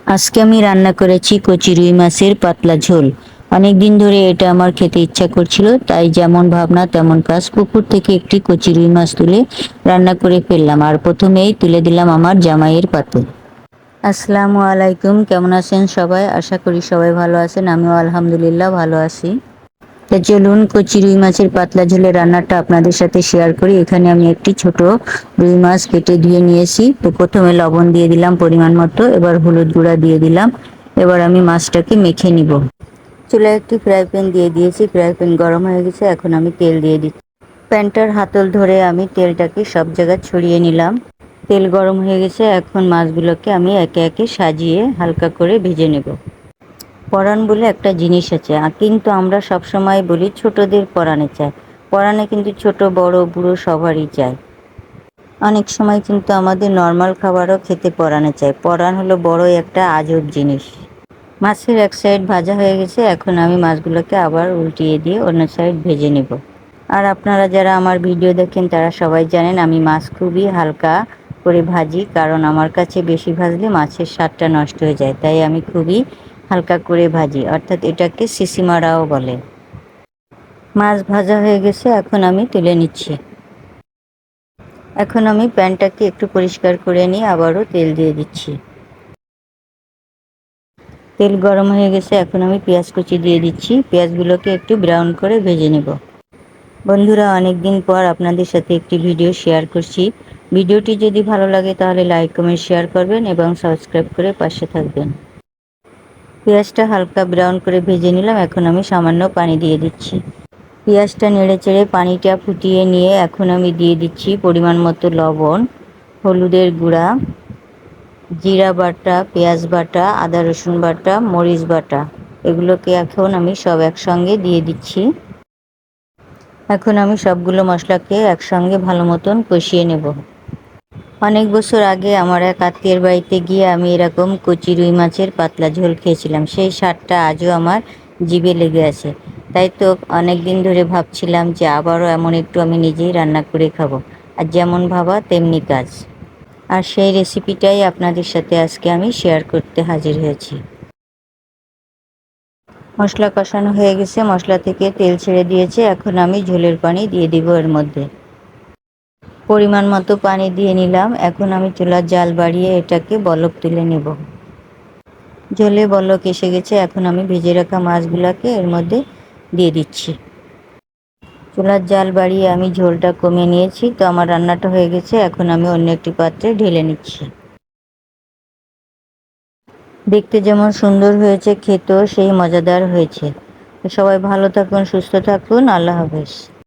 আজকে আমি রান্না করেছি কচি রুই মাছের পাতলা ঝোল। অনেক দিন ধরে এটা আমার খেতে ইচ্ছা করছিল, তাই যেমন ভাবনা তেমন কাজ। পুকুর থেকে একটি কচি রুই মাছ তুলে রান্না করে ফেললাম, আর প্রথমেই তুলে দিলাম আমার জামাইয়ের পাতে। আসসালামু আলাইকুম, কেমন আছেন সবাই? আশা করি সবাই ভালো আছেন, আমিও আলহামদুলিল্লাহ ভালো আছি। তা চলুন কচি রুই মাছের পাতলা ঝোলের রান্নাটা আপনাদের সাথে শেয়ার করি। এখানে আমি একটি ছোট রুই মাছ কেটে ধুয়ে নিয়েছি। তো প্রথমে লবণ দিয়ে দিলাম পরিমাণ মতো, এবার হলুদ গুঁড়া দিয়ে দিলাম। এবার আমি মাছটাকে মেখে নিব। চুলায় একটি ফ্রাই প্যান দিয়ে দিয়েছি, ফ্রাই প্যান গরম হয়ে গেছে, এখন আমি তেল দিয়ে দিচ্ছি। প্যানটার হাতল ধরে আমি তেলটাকে সব জায়গায় ছড়িয়ে নিলাম। তেল গরম হয়ে গেছে, এখন মাছগুলোকে আমি একে একে সাজিয়ে হালকা করে ভেজে নেব। পরাণ বলে একটা জিনিস আছে, কিন্তু আমরা সব সময় বলি ছোটদের পরাণে চায়। পরাণে কিন্তু ছোট বড় বুড়ো সবারই চায়। অনেক সময় কিন্তু আমাদের নর্মাল খাবারও খেতে পরাণে চায়। পরাণ হলো বড়ই একটা আজব জিনিস। মাছের এক সাইড ভাজা হয়ে গেছে, এখন আমি মাছগুলোকে আবার উল্টিয়ে দিয়ে অন্য সাইড ভেজে নেব। আর আপনারা যারা আমার ভিডিও দেখেন তারা সবাই জানেন আমি মাছ খুবই হালকা করে ভাজি, কারণ আমার কাছে বেশি ভাজলে মাছের স্বাদটা নষ্ট হয়ে যায়, তাই আমি খুবই হালকা করে ভাজি, অর্থাৎ এটাকে সিসিমারাও বলে। মাছ ভাজা হয়ে গেছে, এখন আমি তুলে নিচ্ছি। এখন আমি প্যানটাকে একটু পরিষ্কার করে নিয়ে আবারও তেল দিয়ে দিচ্ছি। তেল গরম হয়ে গেছে, এখন আমি পেঁয়াজ কুচি দিয়ে দিচ্ছি। পেঁয়াজগুলোকে একটু ব্রাউন করে ভেজে নেব। বন্ধুরা, অনেক দিন পর আপনাদের সাথে একটি ভিডিও শেয়ার করছি। ভিডিওটি যদি ভালো লাগে তাহলে লাইক কমেন্ট শেয়ার করবেন এবং সাবস্ক্রাইব করে পাশে থাকবেন। পেঁয়াজটা হালকা ব্রাউন করে ভেজে নিলাম, এখন আমি সামান্য পানি দিয়ে দিচ্ছি। পেঁয়াজটা নেড়ে চেড়ে পানিটা ফুটিয়ে নিয়ে এখন আমি দিয়ে দিচ্ছি পরিমাণ মতো লবণ, হলুদের গুঁড়া, জিরা বাটা, পেঁয়াজ বাটা, আদা রসুন বাটা, মরিচ বাটা। এগুলোকে এখন আমি সব একসঙ্গে দিয়ে দিচ্ছি। এখন আমি সবগুলো মশলাকে একসঙ্গে ভালো মতন কষিয়ে নেব। অনেক বছর আগে আমার এক আত্মীয়ের বাড়িতে গিয়ে আমি এরকম কচি রুই মাছের পাতলা ঝোল খেয়েছিলাম। সেই স্বাদটা আজও আমার জিভে লেগে আছে। তাই তো অনেক দিন ধরে ভাবছিলাম যে আবারও এমন একটু আমি নিজেই রান্না করে খাবো। আর যেমন ভাবা তেমনি কাজ। আর সেই রেসিপিটাই আপনাদের সাথে আজকে আমি শেয়ার করতে হাজির হয়েছি। মশলা কষানো হয়ে গেছে, মশলা থেকে তেল ছেড়ে দিয়েছে, এখন আমি ঝোলের পানি দিয়ে দিব এর মধ্যে। পরিমাণ মতো পানি দিয়ে নিলাম, এখন আমি চুলার জাল বাড়িয়ে এটাকে বলক তুলে নেব। ঝোলে বলক এসে গেছে, এখন আমি ভেজে রাখা মাছগুলোকে এর মধ্যে দিয়ে দিচ্ছি। চুলার জাল বাড়িয়ে আমি ঝোলটা কমিয়ে নিয়েছি। তো আমার রান্নাটা হয়ে গেছে, এখন আমি অন্য একটি পাত্রে ঢেলে নিচ্ছি। দেখতে যেমন সুন্দর হয়েছে, খেতেও সেই মজাদার হয়েছে। সবাই ভালো থাকুন, সুস্থ থাকুন, আল্লাহ হাফেজ।